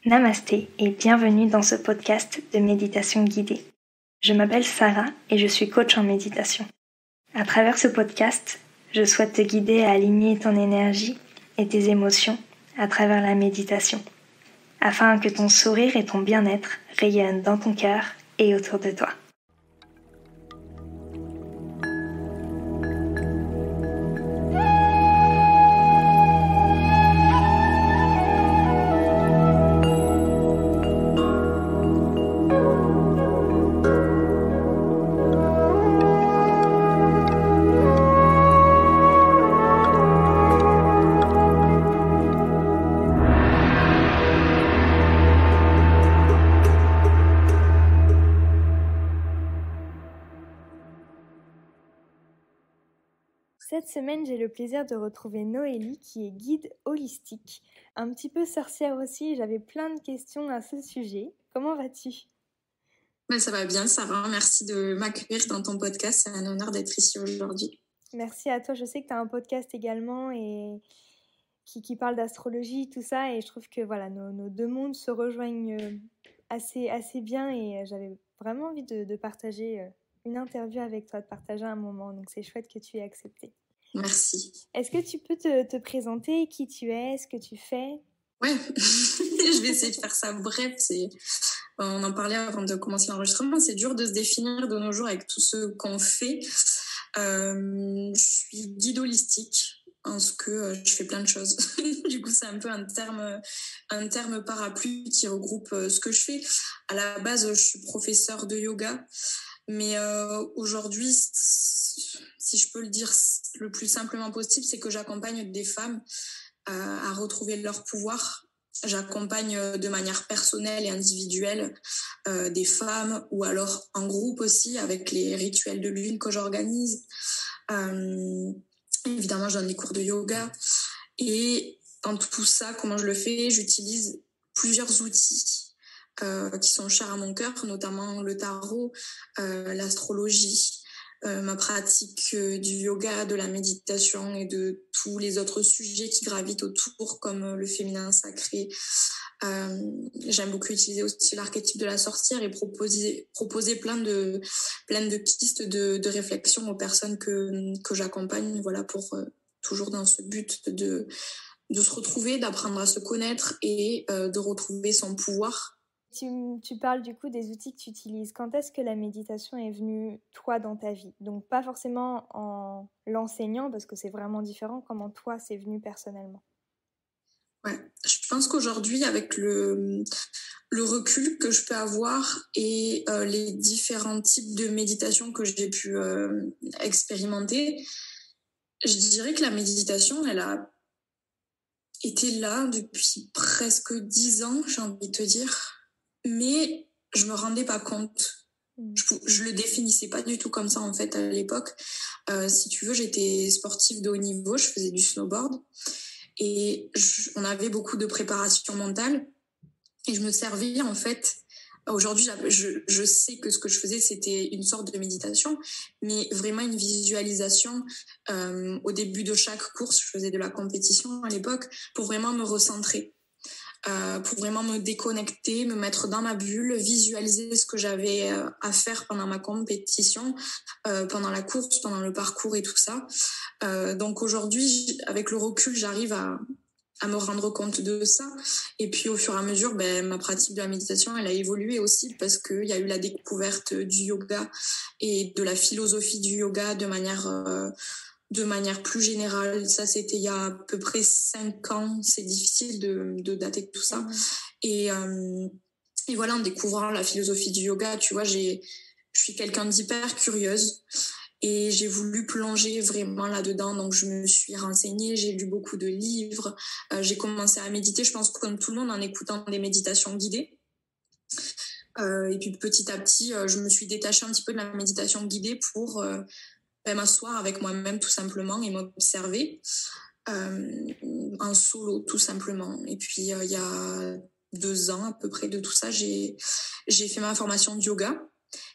Namasté et bienvenue dans ce podcast de méditation guidée. Je m'appelle Sarah et je suis coach en méditation. À travers ce podcast, je souhaite te guider à aligner ton énergie et tes émotions à travers la méditation, afin que ton sourire et ton bien-être rayonnent dans ton cœur et autour de toi. Cette semaine, j'ai le plaisir de retrouver Noélie qui est guide holistique. Un petit peu sorcière aussi, j'avais plein de questions à ce sujet. Comment vas-tu ? Ça va bien, Sarah. Merci de m'accueillir dans ton podcast. C'est un honneur d'être ici aujourd'hui. Merci à toi. Je sais que tu as un podcast également et qui parle d'astrologie, tout ça. Et je trouve que voilà, nos deux mondes se rejoignent assez bien. Et j'avais vraiment envie de partager une interview avec toi, de partager un moment. Donc c'est chouette que tu aies accepté. Merci. Est-ce que tu peux te présenter qui tu es, ce que tu fais ? Ouais, je vais essayer de faire ça bref. On en parlait avant de commencer l'enregistrement. C'est dur de se définir de nos jours avec tout ce qu'on fait. Je suis guide holistique parce que je fais plein de choses. Du coup, c'est un peu un terme parapluie qui regroupe ce que je fais. À la base, je suis professeure de yoga. Mais aujourd'hui, si je peux le dire le plus simplement possible, c'est que j'accompagne des femmes à retrouver leur pouvoir. J'accompagne de manière personnelle et individuelle des femmes ou alors en groupe aussi avec les rituels de lune que j'organise. Évidemment, je donne des cours de yoga. Et dans tout ça, comment je le fais ? J'utilise plusieurs outils qui sont chers à mon cœur, notamment le tarot, l'astrologie, ma pratique du yoga, de la méditation et de tous les autres sujets qui gravitent autour, comme le féminin sacré. J'aime beaucoup utiliser aussi l'archétype de la sorcière et proposer plein de pistes de réflexion aux personnes que j'accompagne, voilà, pour toujours dans ce but de se retrouver, d'apprendre à se connaître et de retrouver son pouvoir. Tu parles du coup des outils que tu utilises. Quand est-ce que la méditation est venue, toi, dans ta vie ? Donc, pas forcément en l'enseignant, parce que c'est vraiment différent. Comment toi, c'est venu personnellement ? Ouais, je pense qu'aujourd'hui, avec le recul que je peux avoir et les différents types de méditation que j'ai pu expérimenter, je dirais que la méditation, elle a été là depuis presque 10 ans, j'ai envie de te dire. Mais je me rendais pas compte. Je le définissais pas du tout comme ça en fait à l'époque. Si tu veux, j'étais sportive de haut niveau, je faisais du snowboard et on avait beaucoup de préparation mentale et je me servais en fait. Aujourd'hui, je sais que ce que je faisais, c'était une sorte de méditation, mais vraiment une visualisation. Au début de chaque course, je faisais de la compétition à l'époque pour vraiment me recentrer. Pour vraiment me déconnecter, me mettre dans ma bulle, visualiser ce que j'avais à faire pendant ma compétition, pendant la course, pendant le parcours et tout ça. Donc aujourd'hui, avec le recul, j'arrive à me rendre compte de ça. Et puis au fur et à mesure, ma pratique de la méditation, elle a évolué aussi parce qu'il y a eu la découverte du yoga et de la philosophie du yoga de manière plus générale. Ça, c'était il y a à peu près 5 ans. C'est difficile de dater tout ça. Et voilà, en découvrant la philosophie du yoga, tu vois, je suis quelqu'un d'hyper curieuse et j'ai voulu plonger vraiment là-dedans. Donc, je me suis renseignée, j'ai lu beaucoup de livres. J'ai commencé à méditer, je pense, comme tout le monde, en écoutant des méditations guidées. Et puis, petit à petit, je me suis détachée un petit peu de la méditation guidée pour m'asseoir avec moi-même tout simplement et m'observer en solo tout simplement. Et puis il y a 2 ans à peu près de tout ça, j'ai fait ma formation de yoga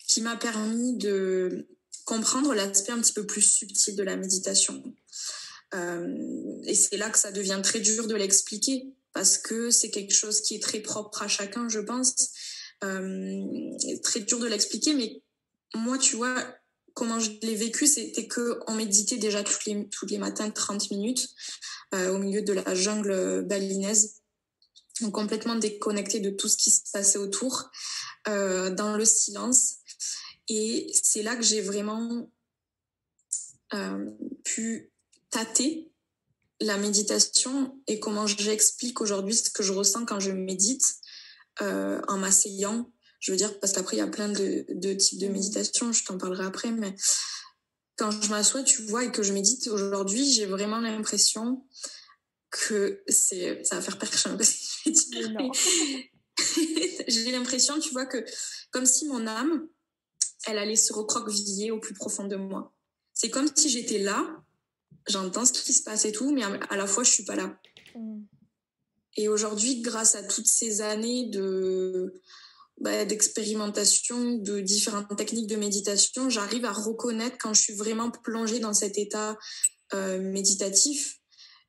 qui m'a permis de comprendre l'aspect un petit peu plus subtil de la méditation. Et c'est là que ça devient très dur de l'expliquer parce que c'est quelque chose qui est très propre à chacun, je pense. Très dur de l'expliquer, mais moi, tu vois, comment je l'ai vécu, c'était qu'on méditait déjà tous les matins 30 minutes au milieu de la jungle balinaise, donc complètement déconnecté de tout ce qui se passait autour, dans le silence. Et c'est là que j'ai vraiment pu tâter la méditation et comment j'explique aujourd'hui ce que je ressens quand je médite en m'asseyant. Je veux dire, parce qu'après, il y a plein de types de méditation, je t'en parlerai après, mais quand je m'assois, tu vois, et que je médite aujourd'hui, j'ai vraiment l'impression que ça va faire peur, je sais pas si je vais dire, mais j'ai l'impression, tu vois, que comme si mon âme, elle allait se recroqueviller au plus profond de moi. C'est comme si j'étais là, j'entends ce qui se passe et tout, mais à la fois, je suis pas là. Et aujourd'hui, grâce à toutes ces années d'expérimentation, de différentes techniques de méditation, j'arrive à reconnaître quand je suis vraiment plongée dans cet état méditatif.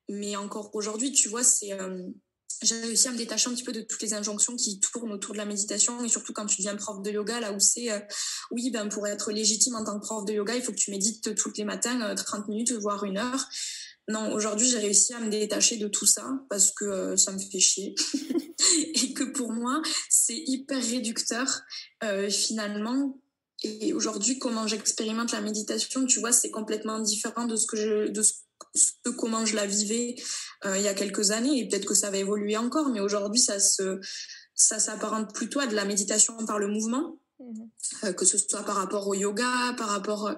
Mais encore aujourd'hui, tu vois, j'ai réussi à me détacher un petit peu de toutes les injonctions qui tournent autour de la méditation, et surtout quand tu deviens prof de yoga, là où c'est oui, pour être légitime en tant que prof de yoga, il faut que tu médites tous les matins 30 minutes, voire 1 heure. Non, aujourd'hui, j'ai réussi à me détacher de tout ça parce que ça me fait chier. Et que pour moi, c'est hyper réducteur finalement. Et aujourd'hui, comment j'expérimente la méditation, tu vois, c'est complètement différent de comment je la vivais il y a quelques années. Et peut-être que ça va évoluer encore, mais aujourd'hui, ça s'apparente plutôt à de la méditation par le mouvement, que ce soit par rapport au yoga, par rapport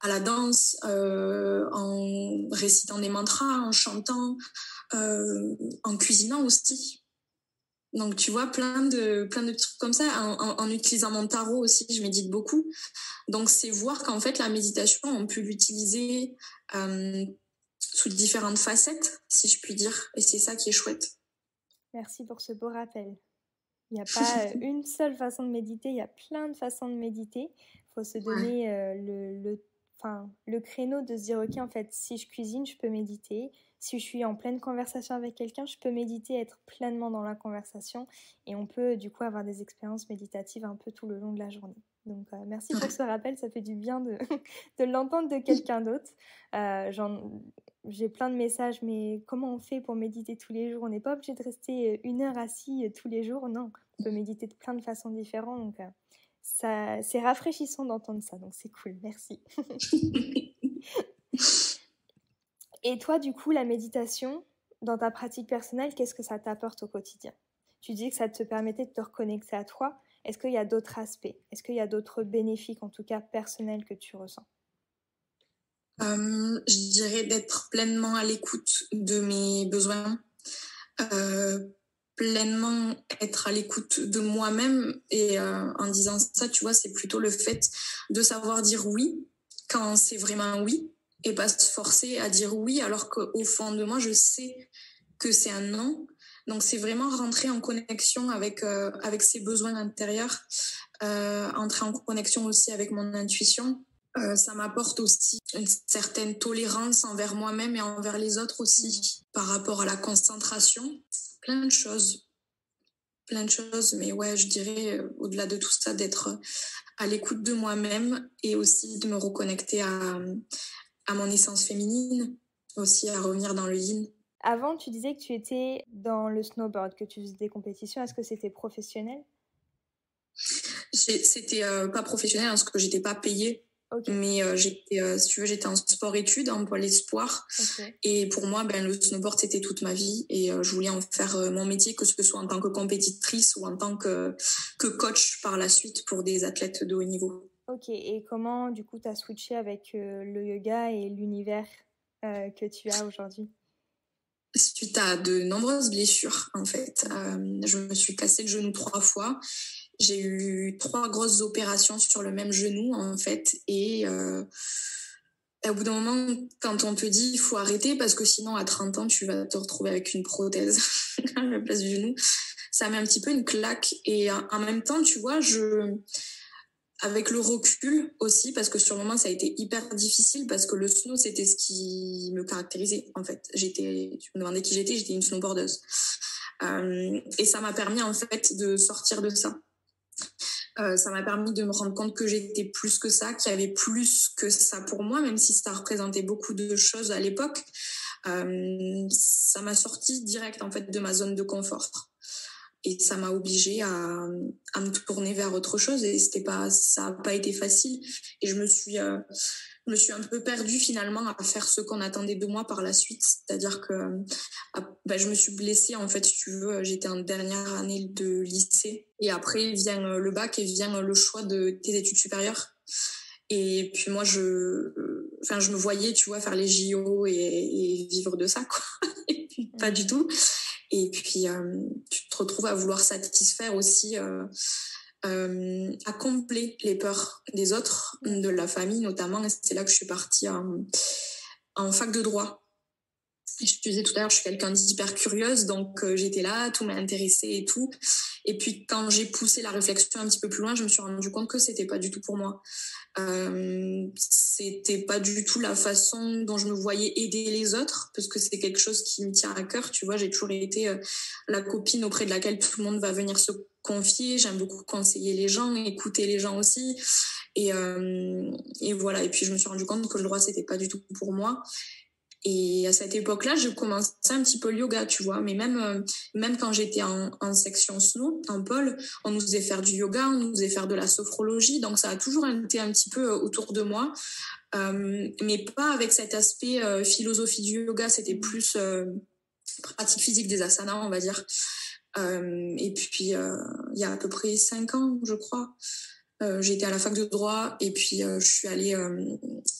à la danse, en récitant des mantras, en chantant, en cuisinant aussi. Donc, tu vois, plein de trucs comme ça. En utilisant mon tarot aussi, je médite beaucoup. Donc, c'est voir qu'en fait, la méditation, on peut l'utiliser sous différentes facettes, si je puis dire. Et c'est ça qui est chouette. Merci pour ce beau rappel. Il n'y a pas une seule façon de méditer, il y a plein de façons de méditer. Il faut se donner le créneau de se dire, ok, en fait, si je cuisine, je peux méditer. Si je suis en pleine conversation avec quelqu'un, je peux méditer, être pleinement dans la conversation. Et on peut du coup avoir des expériences méditatives un peu tout le long de la journée. Donc, merci pour ce rappel, ça fait du bien de l'entendre de quelqu'un d'autre. J'ai plein de messages, mais comment on fait pour méditer tous les jours? On n'est pas obligé de rester 1 heure assis tous les jours, non. On peut méditer de plein de façons différentes, donc c'est rafraîchissant d'entendre ça, donc c'est cool, merci. Et toi, du coup, la méditation, dans ta pratique personnelle, qu'est-ce que ça t'apporte au quotidien? Tu dis que ça te permettait de te reconnecter à toi. Est-ce qu'il y a d'autres aspects? Est-ce qu'il y a d'autres bénéfices, en tout cas personnels, que tu ressens? Je dirais d'être pleinement à l'écoute de mes besoins, pleinement être à l'écoute de moi-même. Et en disant ça, tu vois, c'est plutôt le fait de savoir dire oui quand c'est vraiment un oui, et pas se forcer à dire oui alors qu'au fond de moi, je sais que c'est un non. Donc, c'est vraiment rentrer en connexion avec ses besoins intérieurs, entrer en connexion aussi avec mon intuition. Ça m'apporte aussi une certaine tolérance envers moi-même et envers les autres aussi, par rapport à la concentration. Plein de choses. Mais ouais, je dirais, au-delà de tout ça, d'être à l'écoute de moi-même et aussi de me reconnecter à mon essence féminine, aussi à revenir dans le yin. Avant, tu disais que tu étais dans le snowboard, que tu faisais des compétitions. Est-ce que c'était professionnel? C'était pas professionnel parce que j'étais pas payée. Okay. Mais si tu veux, j'étais en sport-études, en pôle espoir. Okay. Et pour moi, le snowboard, c'était toute ma vie. Et je voulais en faire mon métier, que ce soit en tant que compétitrice ou en tant que coach par la suite pour des athlètes de haut niveau. Ok, et comment, du coup, tu as switché avec le yoga et l'univers que tu as aujourd'hui? Suite à de nombreuses blessures, en fait. Je me suis cassé le genou 3 fois. J'ai eu 3 grosses opérations sur le même genou, en fait. Et au bout d'un moment, quand on te dit il faut arrêter parce que sinon, à 30 ans, tu vas te retrouver avec une prothèse à la place du genou, ça met un petit peu une claque. Et en même temps, tu vois, avec le recul aussi, parce que sur le moment, ça a été hyper difficile, parce que le snow, c'était ce qui me caractérisait, en fait. Tu me demandais qui j'étais une snowboardeuse. Et ça m'a permis, en fait, de sortir de ça. Ça m'a permis de me rendre compte que j'étais plus que ça, qu'il y avait plus que ça pour moi, même si ça représentait beaucoup de choses à l'époque. Ça m'a sorti direct, en fait, de ma zone de confort. Et ça m'a obligée à me tourner vers autre chose. Et ça n'a pas été facile. Et je me suis un peu perdue finalement à faire ce qu'on attendait de moi par la suite. C'est-à-dire que je me suis blessée, en fait, si tu veux. J'étais en dernière année de lycée. Et après vient le bac et vient le choix de tes études supérieures. Et puis moi, je me voyais, tu vois, faire les JO et vivre de ça, quoi. Et puis, pas du tout. Et puis, tu te retrouves à vouloir satisfaire aussi, à combler les peurs des autres, de la famille notamment. Et c'est là que je suis partie en fac de droit. Et je te disais tout à l'heure, je suis quelqu'un d'hyper curieuse, donc j'étais là, tout m'a intéressée et tout. Et puis quand j'ai poussé la réflexion un petit peu plus loin, je me suis rendu compte que c'était pas du tout pour moi. C'était pas du tout la façon dont je me voyais aider les autres, parce que c'est quelque chose qui me tient à cœur. Tu vois, j'ai toujours été la copine auprès de laquelle tout le monde va venir se confier. J'aime beaucoup conseiller les gens, écouter les gens aussi. Et voilà. Et puis je me suis rendu compte que le droit, c'était pas du tout pour moi. Et à cette époque-là, je commençais un petit peu le yoga, tu vois. Mais même quand j'étais en section snow, en pôle, on nous faisait faire du yoga, on nous faisait faire de la sophrologie. Donc, ça a toujours été un petit peu autour de moi. Mais pas avec cet aspect philosophie du yoga. C'était plus pratique physique des asanas, on va dire. Et puis, il y a à peu près 5 ans, je crois, j'étais à la fac de droit et puis je suis allée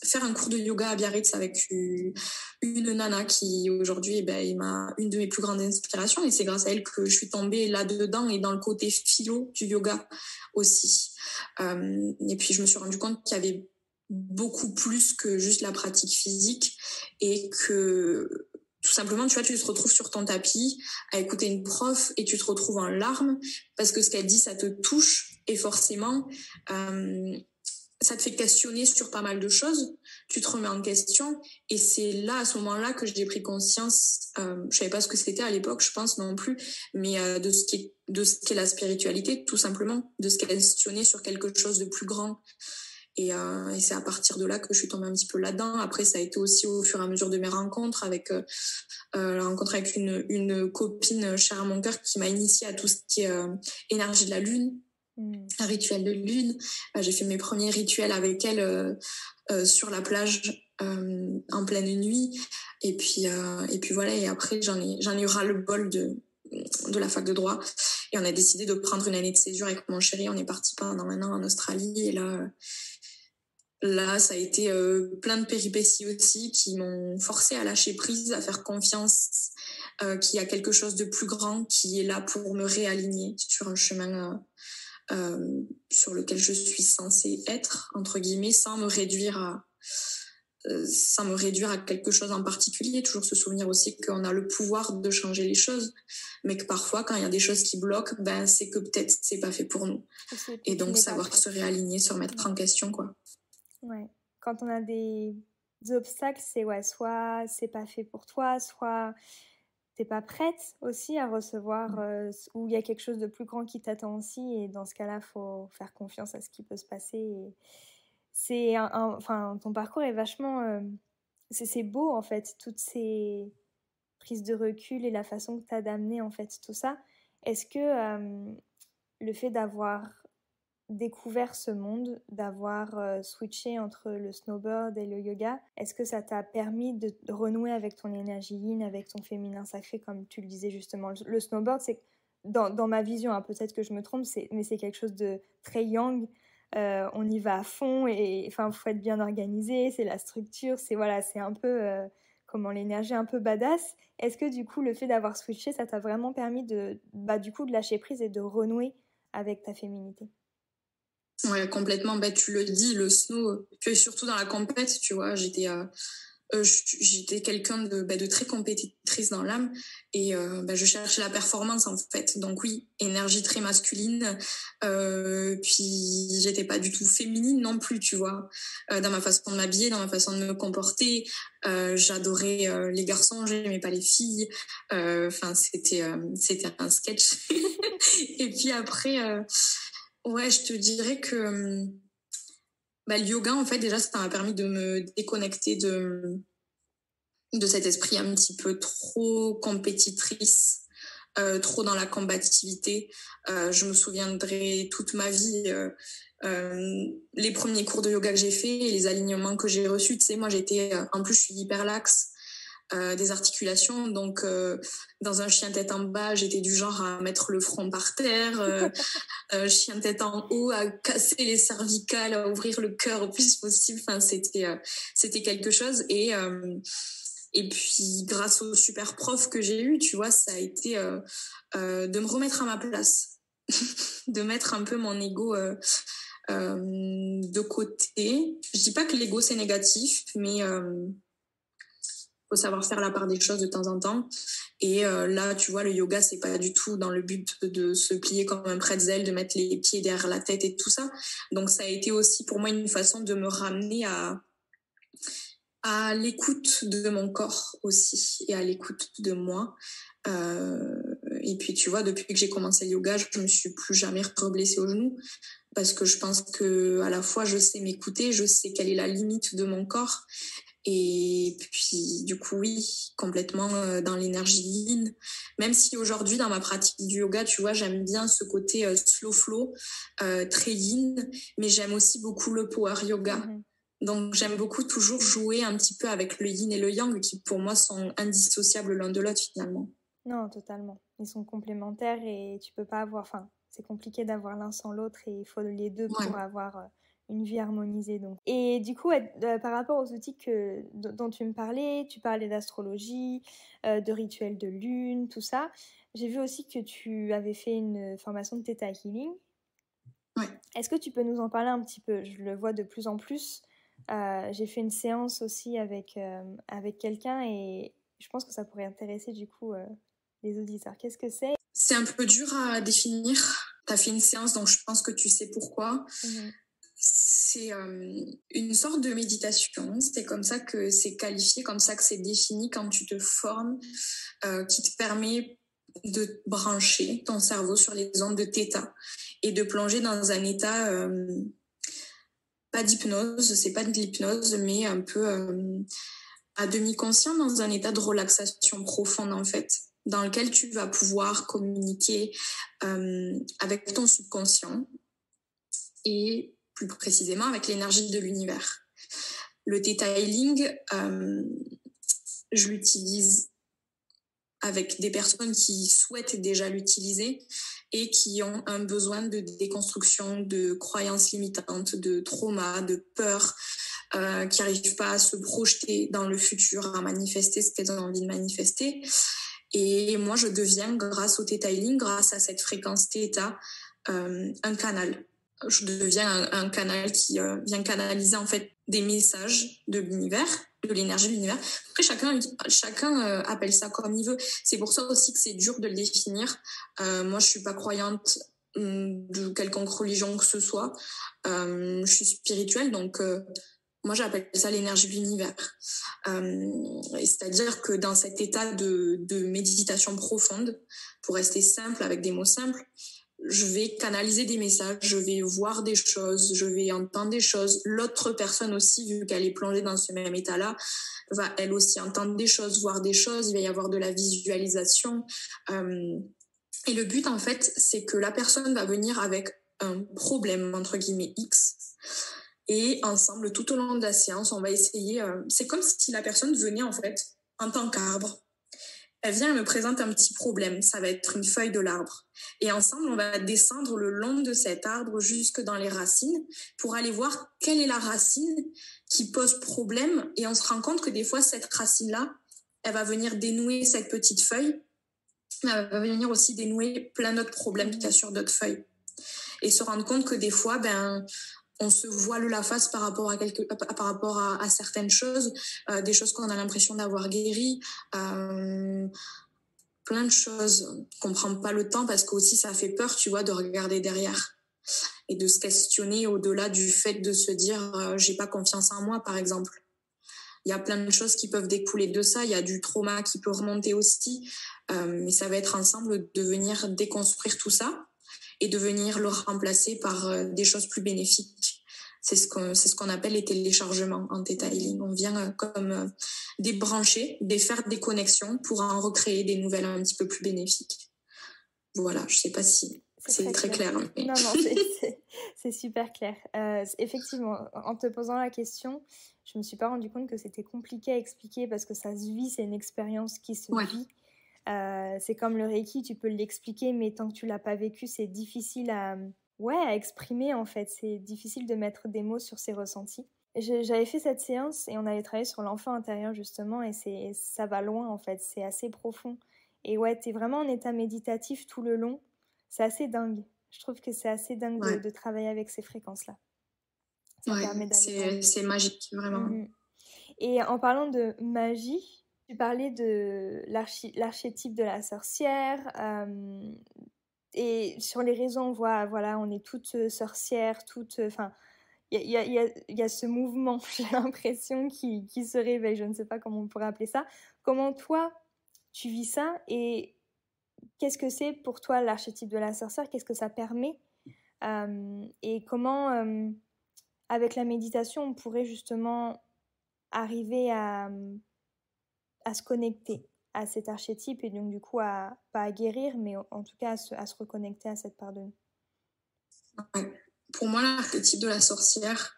faire un cours de yoga à Biarritz avec une nana qui aujourd'hui est une de mes plus grandes inspirations, et c'est grâce à elle que je suis tombée là-dedans et dans le côté philo du yoga aussi. Et puis je me suis rendu compte qu'il y avait beaucoup plus que juste la pratique physique, et que tout simplement, tu vois, tu te retrouves sur ton tapis à écouter une prof et tu te retrouves en larmes parce que ce qu'elle dit, ça te touche, et forcément, ça te fait questionner sur pas mal de choses. Tu te remets en question, et c'est là, à ce moment-là, que j'ai pris conscience. Je savais pas ce que c'était à l'époque, je pense non plus, mais de ce qu'est la spiritualité, tout simplement, de se questionner sur quelque chose de plus grand. Et c'est à partir de là que je suis tombée un petit peu là-dedans. Après, ça a été aussi au fur et à mesure de mes rencontres avec la rencontre avec une copine chère à mon cœur qui m'a initiée à tout ce qui est énergie de la lune, un rituel de lune. J'ai fait mes premiers rituels avec elle sur la plage en pleine nuit. Et puis voilà. Et après, j'en ai eu ras-le-bol de la fac de droit. Et on a décidé de prendre une année de césure avec mon chéri. On est parti pendant un an en Australie. Et là, ça a été plein de péripéties aussi qui m'ont forcé à lâcher prise, à faire confiance qu'il y a quelque chose de plus grand qui est là pour me réaligner sur un chemin sur lequel je suis censée être, entre guillemets, sans me réduire à quelque chose en particulier. Toujours se souvenir aussi qu'on a le pouvoir de changer les choses, mais que parfois, quand il y a des choses qui bloquent, c'est que peut-être c'est pas fait pour nous. Et donc, savoir se réaligner, se remettre en question, quoi. Ouais. Quand on a des obstacles, c'est soit c'est pas fait pour toi, soit t'es pas prête aussi à recevoir, ou il y a quelque chose de plus grand qui t'attend aussi, et dans ce cas-là, faut faire confiance à ce qui peut se passer. Et c'est enfin, ton parcours est vachement, c'est beau en fait, toutes ces prises de recul et la façon que t'as d'amener en fait tout ça. Est-ce que le fait d'avoir découvert ce monde, d'avoir switché entre le snowboard et le yoga, est-ce que ça t'a permis de renouer avec ton énergie yin, avec ton féminin sacré, comme tu le disais justement? Le snowboard, c'est dans ma vision, hein, peut-être que je me trompe, mais c'est quelque chose de très yang. On y va à fond, et enfin, faut être bien organisé, c'est la structure, c'est un peu l'énergie un peu badass. Est-ce que du coup, le fait d'avoir switché, ça t'a vraiment permis de lâcher prise et de renouer avec ta féminité? Ouais, complètement. Tu le dis, le snow, puis surtout dans la compète, tu vois, j'étais j'étais quelqu'un de très compétitrice dans l'âme et je cherchais la performance en fait. Donc oui, énergie très masculine. Puis j'étais pas du tout féminine non plus, tu vois, dans ma façon de m'habiller, dans ma façon de me comporter. J'adorais les garçons, j'aimais pas les filles. Enfin, c'était un sketch. Et puis après, ouais, je te dirais que le yoga, en fait, déjà, ça m'a permis de me déconnecter de cet esprit un petit peu trop compétitrice, trop dans la combativité. Je me souviendrai toute ma vie les premiers cours de yoga que j'ai fait et les alignements que j'ai reçus. Tu sais, moi, en plus, je suis hyper laxe. Des articulations, donc dans un chien tête en bas, j'étais du genre à mettre le front par terre, chien tête en haut, à casser les cervicales, à ouvrir le cœur au plus possible. Enfin, c'était quelque chose. Et puis, grâce au super prof que j'ai eu, tu vois, ça a été de me remettre à ma place, de mettre un peu mon ego de côté. Je dis pas que l'ego c'est négatif, mais faut savoir faire la part des choses de temps en temps. Et là, tu vois, le yoga, c'est pas du tout dans le but de se plier comme un pretzel, de mettre les pieds derrière la tête et tout ça. Donc, ça a été aussi pour moi une façon de me ramener à l'écoute de mon corps aussi et à l'écoute de moi. Et puis, tu vois, depuis que j'ai commencé le yoga, je me suis plus jamais reblessée au genou parce que je pense que à la fois, je sais m'écouter, je sais quelle est la limite de mon corps. Et puis, du coup, oui, complètement dans l'énergie yin. Même si aujourd'hui, dans ma pratique du yoga, tu vois, j'aime bien ce côté slow flow, très yin, mais j'aime aussi beaucoup le power yoga. Mm-hmm. Donc, j'aime beaucoup toujours jouer un petit peu avec le yin et le yang, qui pour moi sont indissociables l'un de l'autre finalement. Non, totalement. Ils sont complémentaires et tu peux pas avoir... Enfin, c'est compliqué d'avoir l'un sans l'autre et il faut les deux pour avoir... une vie harmonisée. Donc. Et du coup, par rapport aux outils dont tu me parlais, tu parlais d'astrologie, de rituels de lune, tout ça. J'ai vu aussi que tu avais fait une formation de Theta Healing. Ouais. Est-ce que tu peux nous en parler un petit peu? Je le vois de plus en plus. J'ai fait une séance aussi avec quelqu'un et je pense que ça pourrait intéresser du coup les auditeurs. Qu'est-ce que c'est? C'est un peu dur à définir. Tu as fait une séance, donc je pense que tu sais pourquoi. Mm-hmm. C'est une sorte de méditation. C'est comme ça que c'est qualifié, comme ça que c'est défini quand tu te formes, qui te permet de brancher ton cerveau sur les ondes de Theta et de plonger dans un état, pas d'hypnose, c'est pas de l'hypnose, mais un peu à demi-conscient, dans un état de relaxation profonde en fait, dans lequel tu vas pouvoir communiquer avec ton subconscient et plus précisément avec l'énergie de l'univers. Le Theta Healing, je l'utilise avec des personnes qui souhaitent déjà l'utiliser et qui ont un besoin de déconstruction de croyances limitantes, de traumas, de peurs, qui n'arrivent pas à se projeter dans le futur, à manifester ce qu'elles ont envie de manifester. Et moi, je deviens, grâce au Theta Healing, grâce à cette fréquence Theta, un canal. Je deviens un canal qui vient canaliser en fait des messages de l'univers, de l'énergie de l'univers. Après, chacun appelle ça comme il veut. C'est pour ça aussi que c'est dur de le définir. Moi, je suis pas croyante de quelconque religion que ce soit. Je suis spirituelle, donc moi, j'appelle ça l'énergie de l'univers. C'est-à-dire que dans cet état de méditation profonde, pour rester simple, avec des mots simples, je vais canaliser des messages, je vais voir des choses, je vais entendre des choses. L'autre personne aussi, vu qu'elle est plongée dans ce même état-là, va elle aussi entendre des choses, voir des choses. Il va y avoir de la visualisation. Et le but, en fait, c'est que la personne va venir avec un problème, entre guillemets, X. Et ensemble, tout au long de la séance, on va essayer... c'est comme si la personne venait, en fait, en tant qu'arbre. Elle vient, elle me présente un petit problème. Ça va être une feuille de l'arbre. Et ensemble, on va descendre le long de cet arbre jusque dans les racines pour aller voir quelle est la racine qui pose problème. Et on se rend compte que des fois, cette racine-là, elle va venir dénouer cette petite feuille. Mais elle va venir aussi dénouer plein d'autres problèmes qu'il y a sur d'autres feuilles. Et se rendre compte que des fois, on se voile la face par rapport à certaines choses, des choses qu'on a l'impression d'avoir guéries, plein de choses qu'on prend pas le temps parce qu'aussi ça fait peur, tu vois, de regarder derrière et de se questionner au-delà du fait de se dire j'ai pas confiance en moi, par exemple. Il y a plein de choses qui peuvent découler de ça. Il y a du trauma qui peut remonter aussi. Mais ça va être ensemble de venir déconstruire tout ça et de venir le remplacer par des choses plus bénéfiques. C'est ce qu'on appelle les téléchargements en Theta Healing. On vient comme débrancher, défaire des connexions pour en recréer des nouvelles un petit peu plus bénéfiques. Voilà, je sais pas si c'est très clair. Mais... Non, c'est super clair. Effectivement, en te posant la question, je me suis pas rendu compte que c'était compliqué à expliquer parce que ça se vit, c'est une expérience qui se vit. C'est comme le Reiki, tu peux l'expliquer, mais tant que tu l'as pas vécu, c'est difficile à exprimer en fait. C'est difficile de mettre des mots sur ses ressentis. J'avais fait cette séance et on avait travaillé sur l'enfant intérieur justement et ça va loin en fait, c'est assez profond. Et ouais, t'es vraiment en état méditatif tout le long. C'est assez dingue. Je trouve que c'est assez dingue de travailler avec ces fréquences-là. Ça permet d'aller c'est magique, vraiment. Mm-hmm. Et en parlant de magie, tu parlais de l'archétype de la sorcière. Et sur les réseaux, on voit, voilà, on est toutes sorcières, toutes... Enfin, il y a ce mouvement, j'ai l'impression, qui se réveille. Je ne sais pas comment on pourrait appeler ça. Comment toi, tu vis ça et qu'est-ce que c'est pour toi l'archétype de la sorcière? Qu'est-ce que ça permet? Et comment, avec la méditation, on pourrait justement arriver à se connecter à cet archétype et donc du coup, pas à guérir, mais en tout cas à se reconnecter à cette part de nous. Ouais. Pour moi, l'archétype de la sorcière,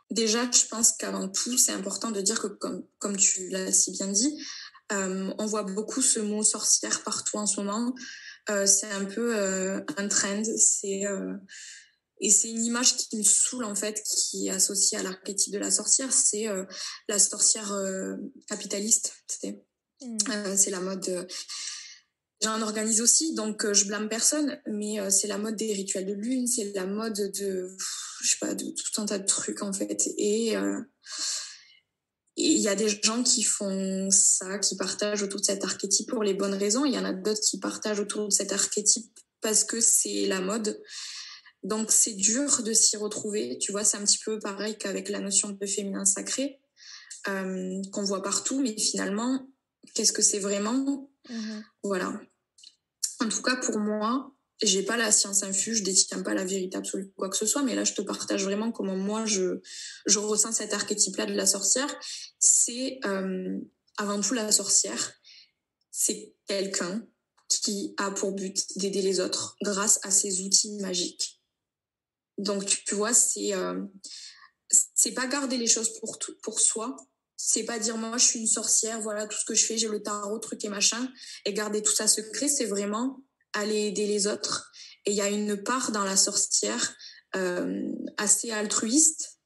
déjà, je pense qu'avant tout, c'est important de dire que, comme tu l'as si bien dit, on voit beaucoup ce mot sorcière partout en ce moment. C'est un peu un trend. Et c'est une image qui me saoule, en fait, qui est associée à l'archétype de la sorcière. C'est la sorcière capitaliste. C'est la mode... J'en organise aussi, donc je blâme personne, mais c'est la mode des rituels de lune, c'est la mode de, je sais pas, de tout un tas de trucs en fait. Et il y a des gens qui font ça, qui partagent autour de cet archétype pour les bonnes raisons. Il y en a d'autres qui partagent autour de cet archétype parce que c'est la mode. Donc c'est dur de s'y retrouver. Tu vois, c'est un petit peu pareil qu'avec la notion de féminin sacré qu'on voit partout, mais finalement, qu'est-ce que c'est vraiment ? Voilà. En tout cas, pour moi, j'ai pas la science infuse, je détiens pas la vérité absolue, quoi que ce soit, mais là, je te partage vraiment comment moi, je ressens cet archétype-là de la sorcière. C'est avant tout la sorcière. C'est quelqu'un qui a pour but d'aider les autres grâce à ses outils magiques. Donc, tu vois, c'est pas garder les choses pour soi. C'est pas dire moi je suis une sorcière, voilà tout ce que je fais, j'ai le tarot, truc et machin, et garder tout ça secret. C'est vraiment aller aider les autres. Et il y a une part dans la sorcière assez altruiste,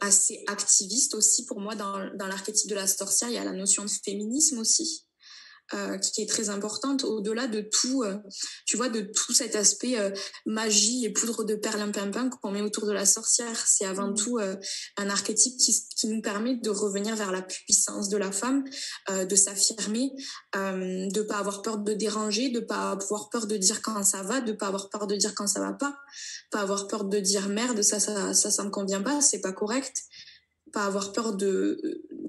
assez activiste aussi. Pour moi, dans l'archétype de la sorcière, il y a la notion de féminisme aussi. Qui est très importante au-delà de tout, tu vois, de tout cet aspect magie et poudre de perlimpinpin qu'on met autour de la sorcière. C'est avant tout un archétype qui nous permet de revenir vers la puissance de la femme, de s'affirmer, de pas avoir peur de déranger, de pas avoir peur de dire quand ça va, de pas avoir peur de dire quand ça va pas avoir peur de dire merde, ça me convient pas, c'est pas correct. Pas avoir peur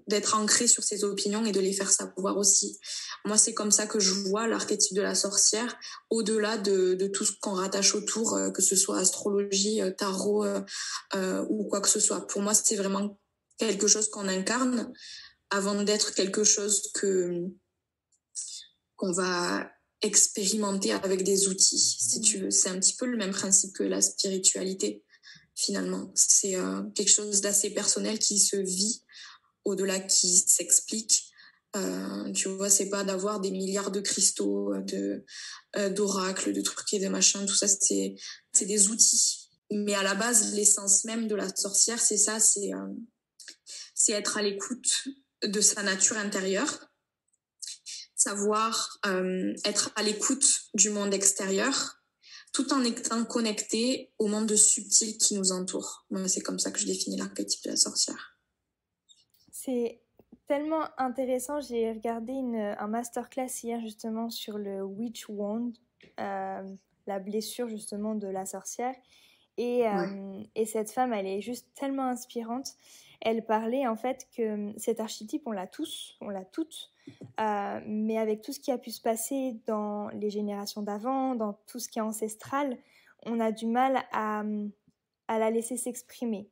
d'être ancré sur ses opinions et de les faire savoir aussi. Moi, c'est comme ça que je vois l'archétype de la sorcière, au-delà de tout ce qu'on rattache autour, que ce soit astrologie, tarot ou quoi que ce soit. Pour moi, c'est vraiment quelque chose qu'on incarne avant d'être quelque chose qu'on va expérimenter avec des outils, si tu veux. C'est un petit peu le même principe que la spiritualité. Finalement, c'est quelque chose d'assez personnel qui se vit, au-delà qui s'explique. Tu vois, c'est pas d'avoir des milliards de cristaux, d'oracles, de trucs et de machins, tout ça, c'est des outils. Mais à la base, l'essence même de la sorcière, c'est ça, c'est être à l'écoute de sa nature intérieure, savoir être à l'écoute du monde extérieur, tout en étant connecté au monde subtil qui nous entoure. Moi, c'est comme ça que je définis l'archétype de la sorcière. C'est tellement intéressant. J'ai regardé un masterclass hier justement sur le witch wound, la blessure justement de la sorcière. Et cette femme, elle est juste tellement inspirante. Elle parlait en fait que cet archétype, on l'a tous, on l'a toutes, mais avec tout ce qui a pu se passer dans les générations d'avant, dans tout ce qui est ancestral, on a du mal à la laisser s'exprimer.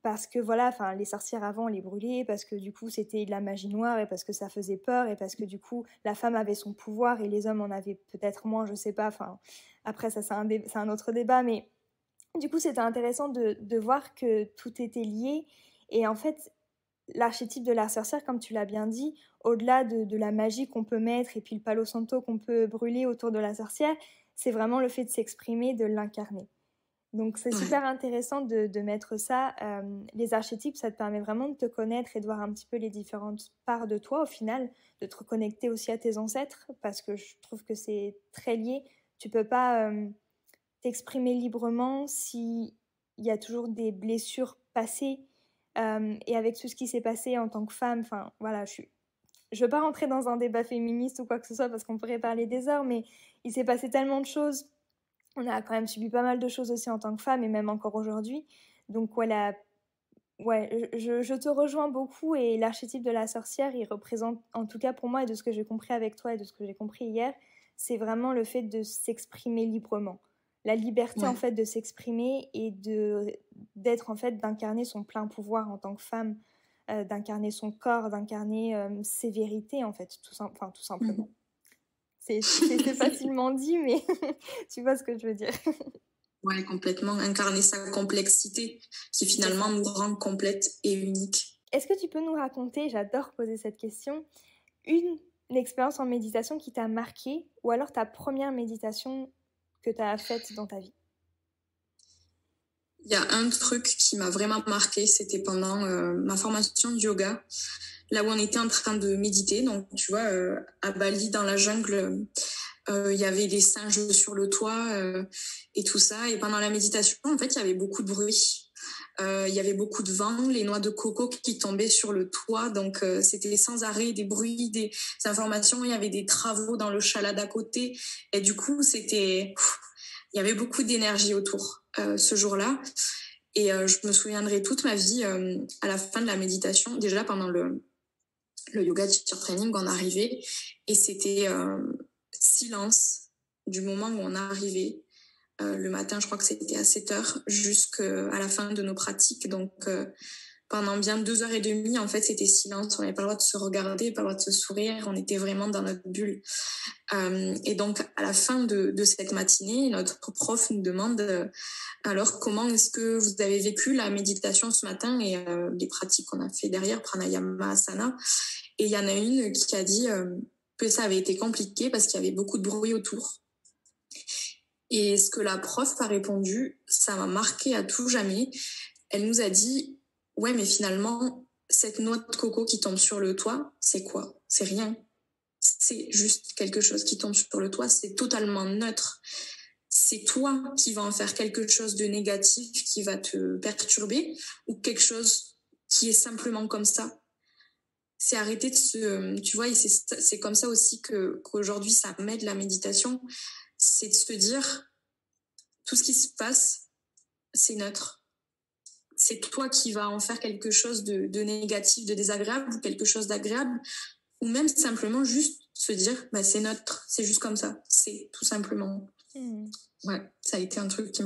Parce que voilà, enfin, les sorcières avant, on les brûlait parce que du coup c'était de la magie noire et parce que ça faisait peur et parce que du coup la femme avait son pouvoir et les hommes en avaient peut-être moins, je sais pas. Enfin, après ça c'est un autre débat, mais du coup c'était intéressant de voir que tout était lié et en fait l'archétype de la sorcière, comme tu l'as bien dit, au-delà de la magie qu'on peut mettre et puis le palo santo qu'on peut brûler autour de la sorcière, c'est vraiment le fait de s'exprimer, de l'incarner. Donc c'est super intéressant de mettre ça. Les archétypes, ça te permet vraiment de te connaître et de voir un petit peu les différentes parts de toi au final, de te reconnecter aussi à tes ancêtres, parce que je trouve que c'est très lié. Tu peux pas t'exprimer librement s'il y a toujours des blessures passées. Et avec tout ce qui s'est passé en tant que femme, enfin voilà, je veux pas rentrer dans un débat féministe ou quoi que ce soit, parce qu'on pourrait parler des heures, mais il s'est passé tellement de choses. On a quand même subi pas mal de choses aussi en tant que femme et même encore aujourd'hui. Donc voilà, ouais, je te rejoins beaucoup et l'archétype de la sorcière, il représente, en tout cas pour moi et de ce que j'ai compris avec toi et de ce que j'ai compris hier, c'est vraiment le fait de s'exprimer librement. La liberté en fait de s'exprimer et d'être en fait d'incarner son plein pouvoir en tant que femme, d'incarner son corps, d'incarner ses vérités en fait, tout simplement. C'est facilement dit, mais tu vois ce que je veux dire. Oui, complètement. Incarner sa complexité qui finalement nous rend complète et unique. Est-ce que tu peux nous raconter, j'adore poser cette question, une expérience en méditation qui t'a marqué ou alors ta première méditation que tu as faite dans ta vie? Il y a un truc qui m'a vraiment marqué, c'était pendant ma formation de yoga, là où on était en train de méditer. Donc, tu vois, à Bali, dans la jungle, il y avait des singes sur le toit et tout ça. Et pendant la méditation, en fait, il y avait beaucoup de bruit. Il y avait beaucoup de vent, les noix de coco qui tombaient sur le toit. Donc, c'était sans arrêt des bruits, des informations. Il y avait des travaux dans le chalet d'à côté. Et du coup, il y avait beaucoup d'énergie autour ce jour-là. Et je me souviendrai toute ma vie à la fin de la méditation, déjà pendant le yoga teacher training, on arrivait et c'était silence du moment où on arrivait. Le matin, je crois que c'était à 7h jusqu'à la fin de nos pratiques. Donc, pendant bien 2h30, en fait, c'était silence. On n'avait pas le droit de se regarder, pas le droit de se sourire. On était vraiment dans notre bulle. Et donc, à la fin de cette matinée, notre prof nous demande alors comment est-ce que vous avez vécu la méditation ce matin et les pratiques qu'on a fait derrière, pranayama, asana. Et il y en a une qui a dit que ça avait été compliqué parce qu'il y avait beaucoup de bruit autour. Et ce que la prof a répondu, ça m'a marqué à tout jamais. Elle nous a dit, ouais, mais finalement, cette noix de coco qui tombe sur le toit, c'est quoi? C'est rien. C'est juste quelque chose qui tombe sur le toit. C'est totalement neutre. C'est toi qui vas en faire quelque chose de négatif qui va te perturber ou quelque chose qui est simplement comme ça. C'est arrêter de se... Tu vois, et c'est comme ça aussi qu'aujourd'hui, ça m'aide la méditation. C'est de se dire, tout ce qui se passe, c'est neutre. C'est toi qui vas en faire quelque chose de négatif, de désagréable ou quelque chose d'agréable. Ou même simplement juste se dire, bah, c'est neutre, c'est juste comme ça. C'est tout simplement. Ouais, ça a été un truc qui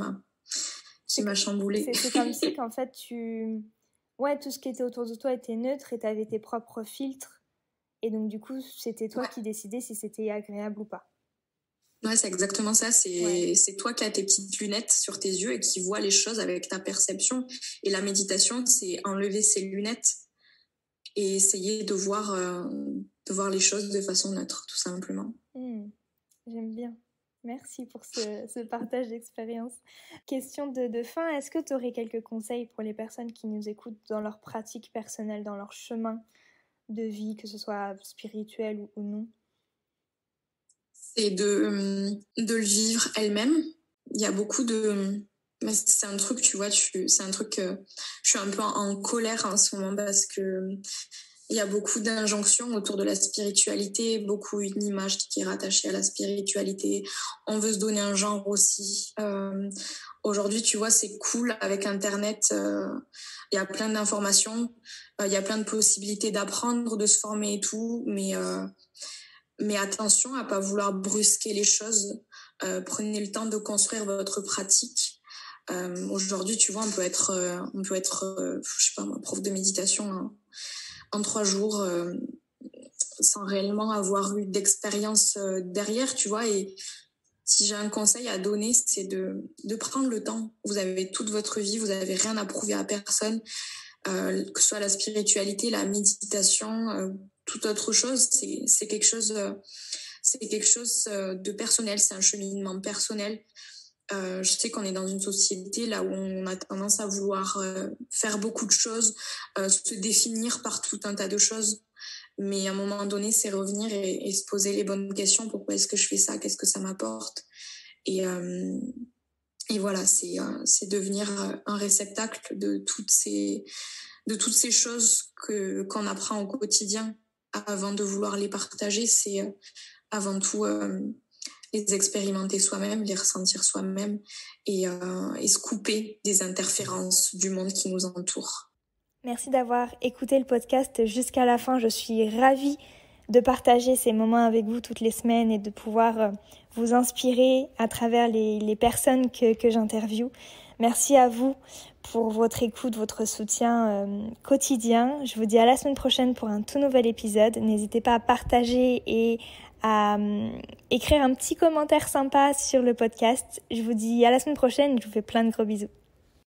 m'a chamboulée. C'est comme si qu'en fait, ouais, tout ce qui était autour de toi était neutre et tu avais tes propres filtres. Et donc, du coup, c'était toi qui décidais si c'était agréable ou pas. Ouais, c'est exactement ça. C'est toi qui as tes petites lunettes sur tes yeux et qui vois les choses avec ta perception. Et la méditation, c'est enlever ces lunettes et essayer de voir les choses de façon neutre, tout simplement. J'aime bien. Merci pour ce partage d'expérience. Question de fin, est-ce que tu aurais quelques conseils pour les personnes qui nous écoutent dans leur pratique personnelle, dans leur chemin de vie, que ce soit spirituel ou non? c'est de le vivre elle-même. Il y a beaucoup de... Mais c'est un truc, tu vois, c'est un truc... je suis un peu en colère en ce moment parce que il y a beaucoup d'injonctions autour de la spiritualité, beaucoup une image qui est rattachée à la spiritualité. On veut se donner un genre aussi. Aujourd'hui, tu vois, c'est cool avec Internet. Il y a plein d'informations, il y a plein de possibilités d'apprendre, de se former et tout. Mais attention à pas vouloir brusquer les choses. Prenez le temps de construire votre pratique. Aujourd'hui, tu vois, on peut être, je sais pas moi, prof de méditation en 3 jours sans réellement avoir eu d'expérience derrière, tu vois. Et si j'ai un conseil à donner, c'est de prendre le temps. Vous avez toute votre vie, vous n'avez rien à prouver à personne, que ce soit la spiritualité, la méditation, toute autre chose. C'est quelque chose de personnel, c'est un cheminement personnel. Je sais qu'on est dans une société là où on a tendance à vouloir faire beaucoup de choses, se définir par tout un tas de choses. Mais à un moment donné, c'est revenir et se poser les bonnes questions. Pourquoi est-ce que je fais ça? Qu'est-ce que ça m'apporte? Et voilà, c'est devenir un réceptacle de toutes ces choses qu'on apprend au quotidien avant de vouloir les partager. C'est avant tout les expérimenter soi-même, les ressentir soi-même et se couper des interférences du monde qui nous entoure. Merci d'avoir écouté le podcast jusqu'à la fin. Je suis ravie de partager ces moments avec vous toutes les semaines et de pouvoir vous inspirer à travers les personnes que j'interviewe. Merci à vous pour votre écoute, votre soutien quotidien. Je vous dis à la semaine prochaine pour un tout nouvel épisode. N'hésitez pas à partager et à écrire un petit commentaire sympa sur le podcast. Je vous dis à la semaine prochaine. Je vous fais plein de gros bisous.